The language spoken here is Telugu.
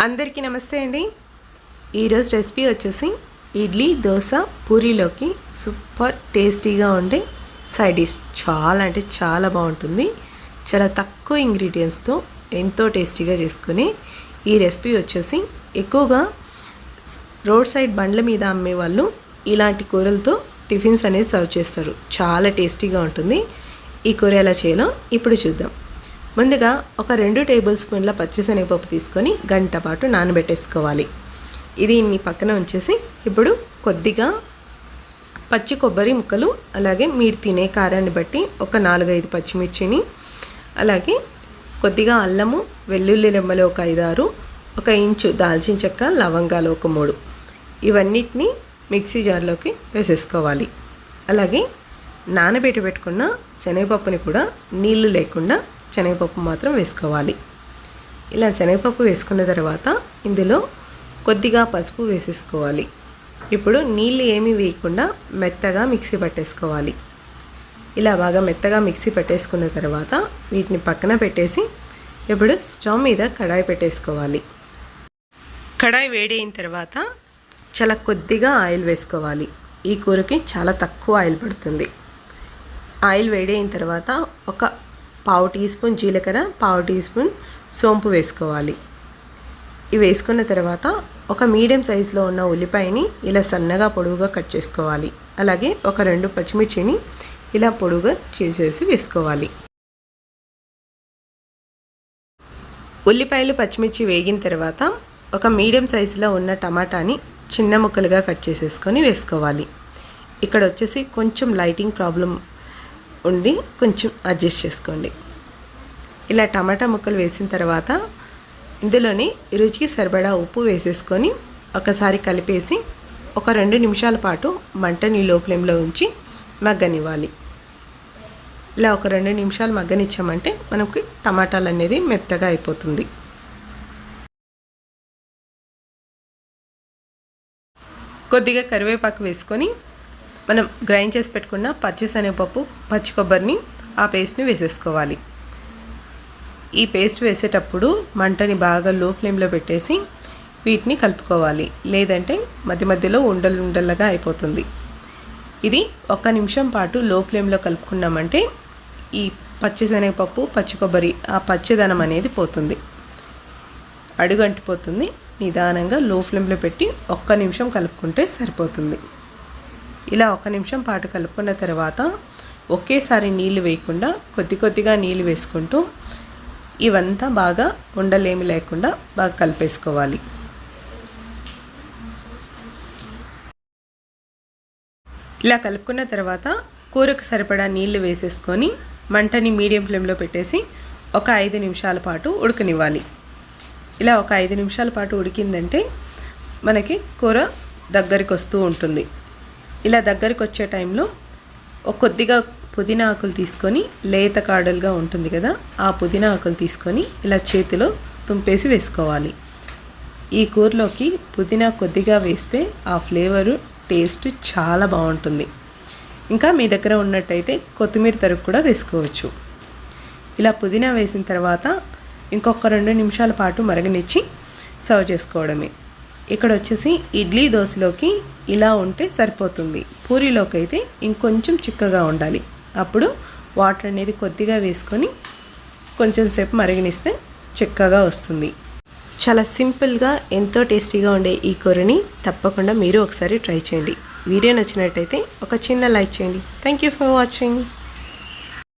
అందరికీ నమస్తే అండి. ఈరోజు రెసిపీ వచ్చేసి ఇడ్లీ దోశ పూరీలోకి సూపర్ టేస్టీగా ఉండే సైడ్ డిష్. చాలా అంటే చాలా బాగుంటుంది. చాలా తక్కువ ఇంగ్రీడియంట్స్తో ఎంతో టేస్టీగా చేసుకుని ఈ రెసిపీ వచ్చేసి ఎక్కువగా రోడ్ సైడ్ బండ్ల మీద అమ్మే వాళ్ళు ఇలాంటి కూరలతో టిఫిన్స్ అనేది సర్వ్ చేస్తారు. చాలా టేస్టీగా ఉంటుంది. ఈ కూర ఎలా చేయాలో ఇప్పుడు చూద్దాం. ముందుగా ఒక 2 టేబుల్ స్పూన్ల పచ్చిశనగపప్పు తీసుకొని గంట పాటు నానబెట్టేసుకోవాలి. ఇది ఇన్ని పక్కన ఉంచేసి ఇప్పుడు కొద్దిగా పచ్చి కొబ్బరి ముక్కలు, అలాగే మీరు తినే కారాన్ని బట్టి ఒక 4-5 పచ్చిమిర్చిని, అలాగే కొద్దిగా అల్లము, వెల్లుల్లి రెమ్మలు ఒక 5-6, 1 ఇంచు దాల్చిన చెక్క, లవంగాలు ఒక 3, ఇవన్నిటిని మిక్సీ జార్లోకి వేసేసుకోవాలి. అలాగే నానబెట్టి పెట్టుకున్న శనగపప్పుని కూడా నీళ్లు లేకుండా శనగపప్పు మాత్రం వేసుకోవాలి. ఇలా శనగపప్పు వేసుకున్న తర్వాత ఇందులో కొద్దిగా పసుపు వేసేసుకోవాలి. ఇప్పుడు నీళ్ళు ఏమీ వేయకుండా మెత్తగా మిక్సీ పట్టేసుకోవాలి. ఇలా బాగా మెత్తగా మిక్సీ పట్టేసుకున్న తర్వాత వీటిని పక్కన పెట్టేసి ఇప్పుడు స్టవ్ మీద కడాయి పెట్టేసుకోవాలి. కడాయి వేడైన తర్వాత చాలా కొద్దిగా ఆయిల్ వేసుకోవాలి. ఈ కూరకి చాలా తక్కువ ఆయిల్ పడుతుంది. ఆయిల్ వేడైన తర్వాత ఒక 1/2 టీ స్పూన్ జీలకర్ర, 1/2 టీ స్పూన్ సోంపు వేసుకోవాలి. ఇవి వేసుకున్న తర్వాత ఒక మీడియం సైజులో ఉన్న ఉల్లిపాయని ఇలా సన్నగా పొడవుగా కట్ చేసుకోవాలి. అలాగే ఒక 2 పచ్చిమిర్చిని ఇలా పొడవుగా చేసేసి వేసుకోవాలి. ఉల్లిపాయలు పచ్చిమిర్చి వేగిన తర్వాత ఒక మీడియం సైజులో ఉన్న టమాటాని చిన్న ముక్కలుగా కట్ చేసేసుకొని వేసుకోవాలి. ఇక్కడ వచ్చేసి కొంచెం లైటింగ్ ప్రాబ్లం ఉండి కొంచెం అడ్జస్ట్ చేసుకోండి. ఇలా టమాటా ముక్కలు వేసిన తర్వాత ఇందులోని రుచికి సరిపడా ఉప్పు వేసేసుకొని ఒకసారి కలిపేసి ఒక 2 నిమిషాల పాటు మంటని లో ఫ్లేమ్లో ఉంచి మగ్గనివ్వాలి. ఇలా ఒక 2 నిమిషాలు మగ్గనిచ్చామంటే మనకి టమాటాలు అనేది మెత్తగా అయిపోతుంది. కొద్దిగా కరివేపాకు వేసుకొని మనం గ్రైండ్ చేసి పెట్టుకున్న పచ్చిశనగపప్పు, పచ్చి కొబ్బరిని, ఆ పేస్ట్ని వేసేసుకోవాలి. ఈ పేస్ట్ వేసేటప్పుడు మంటని బాగా లో ఫ్లేమ్లో పెట్టేసి వీటిని కలుపుకోవాలి. లేదంటే మధ్య మధ్యలో ఉండలుగా అయిపోతుంది. ఇది 1 నిమిషం పాటు లో ఫ్లేమ్లో కలుపుకున్నామంటే ఈ పచ్చిశనగపప్పు, పచ్చి కొబ్బరి ఆ పచ్చిదనం అనేది పోతుంది, అడుగంటిపోతుంది. నిదానంగా లో ఫ్లేమ్లో పెట్టి 1 నిమిషం కలుపుకుంటే సరిపోతుంది. ఇలా 1 నిమిషం పాటు కలుపుకున్న తర్వాత ఒకేసారి నీళ్ళు వేయకుండా కొద్దిగా నీళ్ళు వేసుకుంటూ ఇవంతా బాగా ఉండలేమి లేకుండా బాగా కలిపేసుకోవాలి. ఇలా కలుపుకున్న తర్వాత కూరకు సరిపడా నీళ్లు వేసేసుకొని మంటని మీడియం ఫ్లేమ్లో పెట్టేసి ఒక 5 నిమిషాల పాటు ఉడకనివ్వాలి. ఇలా ఒక 5 నిమిషాల పాటు ఉడికిందంటే మనకి కూర దగ్గరికి వస్తూ ఉంటుంది. ఇలా దగ్గరికి వచ్చే టైంలో కొద్దిగా పుదీనా ఆకులు తీసుకొని, లేత కాడలుగా ఉంటుంది కదా, ఆ పుదీనా ఆకులు తీసుకొని ఇలా చేతిలో తుంపేసి వేసుకోవాలి. ఈ కూరలోకి పుదీనా కొద్దిగా వేస్తే ఆ ఫ్లేవరు టేస్ట్ చాలా బాగుంటుంది. ఇంకా మీ దగ్గర ఉన్నట్టయితే కొత్తిమీర తరుగు కూడా వేసుకోవచ్చు. ఇలా పుదీనా వేసిన తర్వాత ఇంకొక 2 నిమిషాల పాటు మరగనిచ్చి సర్వ్ చేసుకోవడమే. ఇక్కడ వచ్చేసి ఇడ్లీ దోశలోకి ఇలా ఉంటే సరిపోతుంది. పూరీలోకి అయితే ఇంకొంచెం చిక్కగా ఉండాలి. అప్పుడు వాటర్ అనేది కొద్దిగా వేసుకొని కొంచెం సేపు మరగనిస్తే చిక్కగా వస్తుంది. చాలా సింపుల్గా ఎంతో టేస్టీగా ఉండే ఈ కూరని తప్పకుండా మీరు ఒకసారి ట్రై చేయండి. వీడియో నచ్చినట్టయితే ఒక చిన్న లైక్ చేయండి. Thank you for watching.